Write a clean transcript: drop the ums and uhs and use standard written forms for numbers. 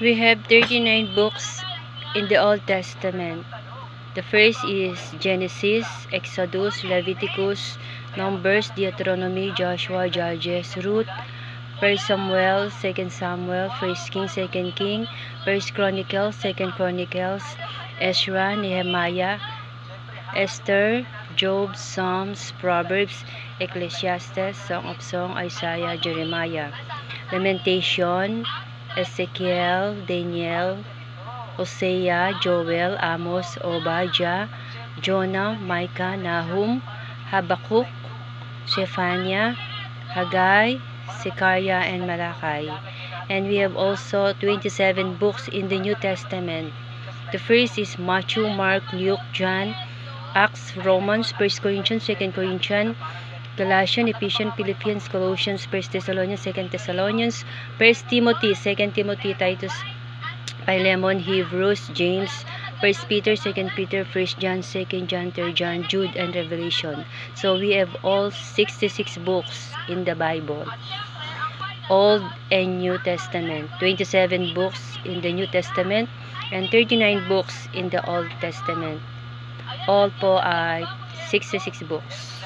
We have 39 books in the Old Testament. The first is Genesis, Exodus, Leviticus, Numbers, Deuteronomy, Joshua, Judges, Ruth, 1 Samuel, 2 Samuel, 1 King, 2 King, 1 Chronicles, 2 Chronicles, Ezra, Nehemiah, Esther, Job, Psalms, Proverbs, Ecclesiastes, Song of Song, Isaiah, Jeremiah, Lamentation, Ezekiel, Daniel, Hosea, Joel, Amos, Obadiah, Jonah, Micah, Nahum, Habakkuk, Zephaniah, Haggai, Zechariah, and Malachi. And we have also 27 books in the New Testament. The first is Matthew, Mark, Luke, John, Acts, Romans, 1 Corinthians, 2 Corinthians, Galatians, Ephesians, Philippians, Colossians, 1 Thessalonians, 2 Thessalonians, 1 Timothy, 2 Timothy, Titus, Philemon, Hebrews, James, 1 Peter, 2 Peter, 1 John, 2 John, 3 John, Jude, and Revelation. So we have all 66 books in the Bible. Old and New Testament. 27 books in the New Testament and 39 books in the Old Testament. All po ay 66 books.